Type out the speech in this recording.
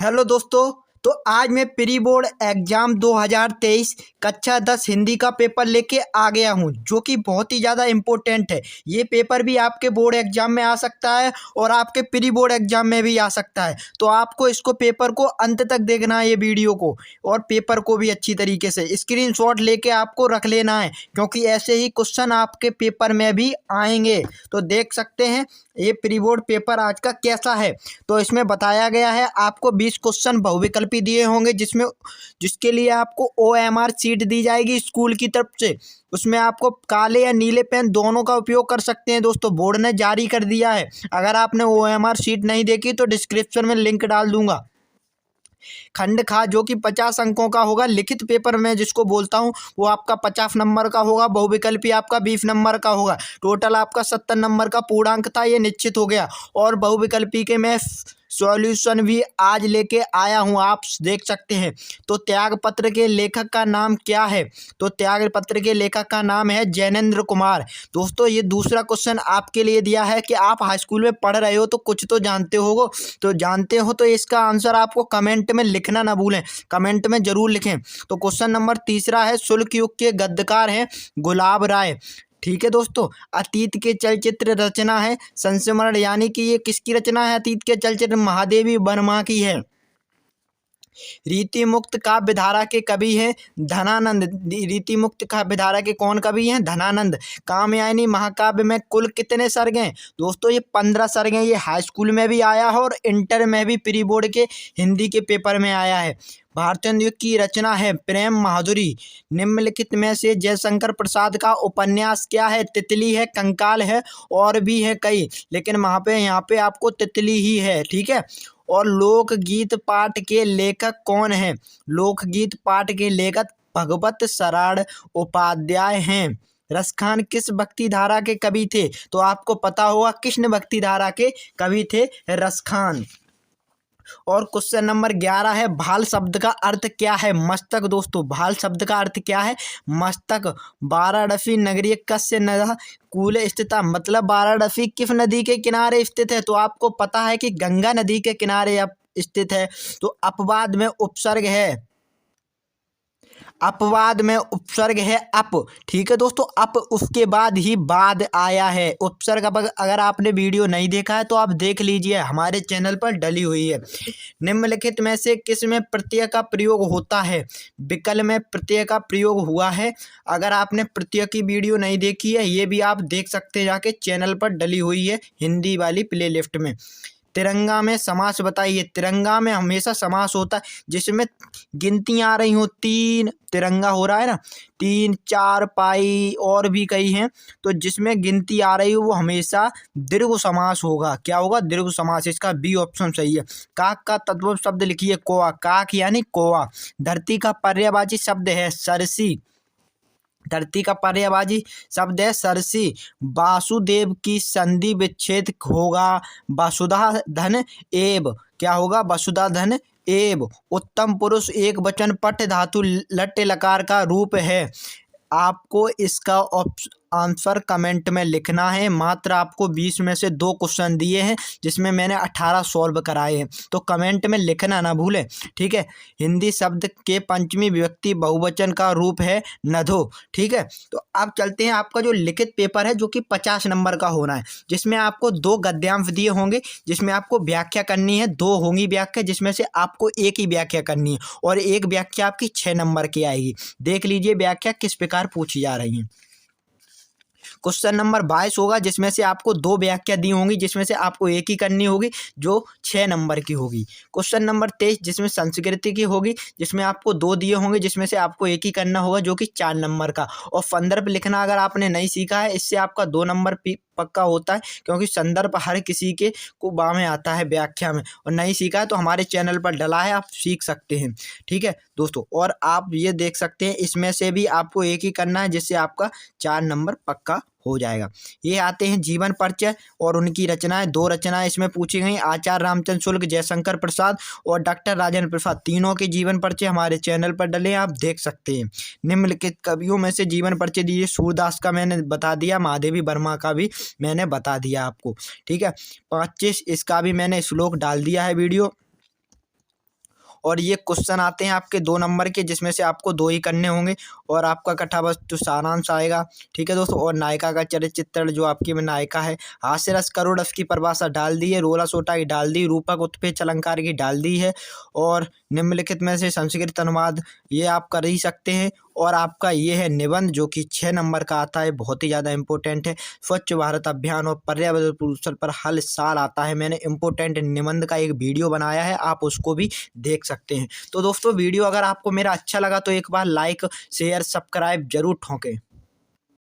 Hello दोस्तों। तो आज मैं प्री बोर्ड एग्ज़ाम 2023 कक्षा 10 हिंदी का पेपर लेके आ गया हूँ, जो कि बहुत ही ज़्यादा इम्पोर्टेंट है। ये पेपर भी आपके बोर्ड एग्ज़ाम में आ सकता है और आपके प्री बोर्ड एग्ज़ाम में भी आ सकता है। तो आपको इसको पेपर को अंत तक देखना है, ये वीडियो को, और पेपर को भी अच्छी तरीके से स्क्रीनशॉट लेके आपको रख लेना है, क्योंकि ऐसे ही क्वेश्चन आपके पेपर में भी आएंगे। तो देख सकते हैं ये प्री बोर्ड पेपर आज का कैसा है। तो इसमें बताया गया है आपको 20 क्वेश्चन बहुविकल्पी दिए होंगे, जिसके लिए आपको OMR शीट दी जाएगी स्कूल की तरफ से। उसमें आपको काले या नीले पेन दोनों का उपयोग कर सकते हैं। दोस्तों, बोर्ड ने जारी कर दिया है। अगर आपने OMR शीट नहीं देखी तो डिस्क्रिप्शन में लिंक डाल दूंगा। खंड खा जो कि 50 अंकों का होगा, लिखित पेपर में जिसको बोलता हूँ वो आपका 50 नंबर का होगा, बहुविकल्पी आपका 20 नंबर का होगा। टोटल आपका 70 नंबर का पूर्णांक था, ये निश्चित हो गया। और बहुविकल्पी के मैं सॉल्यूशन भी आज लेके आया हूँ, आप देख सकते हैं। तो त्यागपत्र के लेखक का नाम क्या है? तो त्यागपत्र के लेखक का नाम है जैनेन्द्र कुमार। दोस्तों, ये दूसरा क्वेश्चन आपके लिए दिया है कि आप हाई स्कूल में पढ़ रहे हो तो कुछ तो जानते हो तो इसका आंसर आपको कमेंट में लिखना ना भूलें, कमेंट में जरूर लिखें। तो क्वेश्चन नंबर तीसरा है, शुल्क युग के गद्यकार हैं गुलाब राय। ठीक है दोस्तों। अतीत के चलचित्र रचना है संस्मरण, यानी कि ये किसकी रचना है? अतीत के चलचित्र महादेवी वर्मा की है। रीति मुक्त काव्य धारा के कवि हैं धनानंद। रीति मुक्त काव्य धारा के कौन कवि हैं? धनानंद। कामयानी महाकाव्य में कुल कितने सर्ग हैं? दोस्तों, ये 15 सर्ग हैं। ये हाई स्कूल में भी आया है और इंटर में भी प्री बोर्ड के हिंदी के पेपर में आया है। भारतेंदु की रचना है प्रेम माधुरी। निम्नलिखित में से जयशंकर प्रसाद का उपन्यास क्या है? तितली है, कंकाल है, और भी है कई, लेकिन यहाँ पे आपको तितली ही है। ठीक है। और लोकगीत पाठ के लेखक कौन हैं? लोकगीत पाठ के लेखक भगवत शरण उपाध्याय हैं। रसखान किस भक्ति धारा के कवि थे? तो आपको पता होगा कृष्ण भक्ति धारा के कवि थे रसखान। और क्वेश्चन नंबर 11 है, भाल शब्द का अर्थ क्या है? मस्तक। दोस्तों, भाल शब्द का अर्थ क्या है? मस्तक। वाराणसी नगरीय कस्य नद कूल स्थित, मतलब वाराणसी किस नदी के किनारे स्थित है? तो आपको पता है कि गंगा नदी के किनारे स्थित है। तो अपवाद में उपसर्ग है, अपवाद में उपसर्ग है अप। ठीक है दोस्तों, अप उसके बाद ही बाद आया है उपसर्ग। अब अगर आपने वीडियो नहीं देखा है तो आप देख लीजिए, हमारे चैनल पर डली हुई है। निम्नलिखित में से किस में प्रत्यय का प्रयोग होता है? विकल्प में प्रत्यय का प्रयोग हुआ है। अगर आपने प्रत्यय की वीडियो नहीं देखी है, ये भी आप देख सकते हैं, जाके चैनल पर डली हुई है हिंदी वाली प्लेलिस्ट में। तिरंगा में समास बताइए। तिरंगा में हमेशा समास होता है जिसमें गिनतियाँ आ रही हो, 3 तिरंगा हो रहा है ना, 3 4 पाई और भी कई हैं, तो जिसमें गिनती आ रही हो वो हमेशा दीर्घ समास होगा। क्या होगा? दीर्घ समास। इसका बी ऑप्शन सही है। काक का तद्भव शब्द लिखिए। कौवा। काक यानी कौवा। धरती का पर्यायवाची शब्द है सरसी। धरती का पर्यायवाची शब्द है सरसी। वासुदेव की संधि विच्छेद होगा वसुधा धन एव। क्या होगा? वसुधा धन एव। उत्तम पुरुष एक वचन पट धातु लट्टे लकार का रूप है। आपको इसका आंसर कमेंट में लिखना है। मात्र आपको 20 में से 2 क्वेश्चन दिए हैं, जिसमें मैंने 18 सॉल्व कराए हैं, तो कमेंट में लिखना ना भूलें। ठीक है। हिंदी शब्द के पंचमी विभक्ति बहुवचन का रूप है नधो। ठीक है। तो अब चलते हैं, आपका जो लिखित पेपर है जो कि 50 नंबर का होना है, जिसमें आपको 2 गद्यांश दिए होंगे, जिसमें आपको व्याख्या करनी है। 2 होंगी व्याख्या, जिसमें से आपको एक ही व्याख्या करनी है, और एक व्याख्या आपकी 6 नंबर की आएगी। देख लीजिए व्याख्या किस प्रकार पूछी जा रही है। क्वेश्चन नंबर 22 होगा, जिसमें से आपको 2 व्याख्या दी होंगी, जिसमें से आपको एक ही करनी होगी, जो 6 नंबर की होगी। क्वेश्चन नंबर 23, जिसमें संस्कृति की होगी, जिसमें आपको 2 दिए होंगे, जिसमें से आपको एक ही करना होगा, जो कि 4 नंबर का। और संदर्भ लिखना अगर आपने नहीं सीखा है, इससे आपका 2 नंबर पक्का होता है, क्योंकि संदर्भ हर किसी के को में आता है व्याख्या में, और नहीं सीखा है तो हमारे चैनल पर डला है, आप सीख सकते हैं। ठीक है दोस्तों, और आप ये देख सकते हैं, इसमें से भी आपको एक ही करना है, जिससे आपका 4 नंबर पक्का हो जाएगा। ये आते हैं जीवन परिचय और उनकी रचनाएं। 2 रचनाएं इसमें पूछी गई, आचार्य रामचंद्र शुक्ल, जयशंकर प्रसाद और डॉक्टर राजेंद्र प्रसाद। तीनों के जीवन परिचय हमारे चैनल पर डले हैं, आप देख सकते हैं। निम्नलिखित कवियों में से जीवन परिचय दीजिए। सूरदास का मैंने बता दिया, महादेवी वर्मा का भी मैंने बता दिया आपको। ठीक है। 25 इसका भी मैंने श्लोक डाल दिया है वीडियो। और ये क्वेश्चन आते हैं आपके 2 नंबर के, जिसमें से आपको 2 ही करने होंगे और आपका कथावस्तु सारांश आएगा। ठीक है दोस्तों, और नायिका का चरित्र जो आपकी में नायिका है, हास्यरस करो रस की परिभाषा डाल दी है, रोला सोटा की डाल दी, रूपक उत्प्रेक्ष अलंकार की डाल दी है, और निम्नलिखित में से संस्कृत अनुवाद ये आप कर ही सकते हैं। और आपका ये है निबंध जो कि 6 नंबर का आता है, बहुत ही ज़्यादा इंपॉर्टेंट है। स्वच्छ भारत अभियान और पर्यावरण प्रदूषण पर हर साल आता है। मैंने इंपॉर्टेंट निबंध का एक वीडियो बनाया है, आप उसको भी देख सकते हैं। तो दोस्तों वीडियो अगर आपको मेरा अच्छा लगा तो एक बार लाइक शेयर सब्सक्राइब जरूर ठोकें।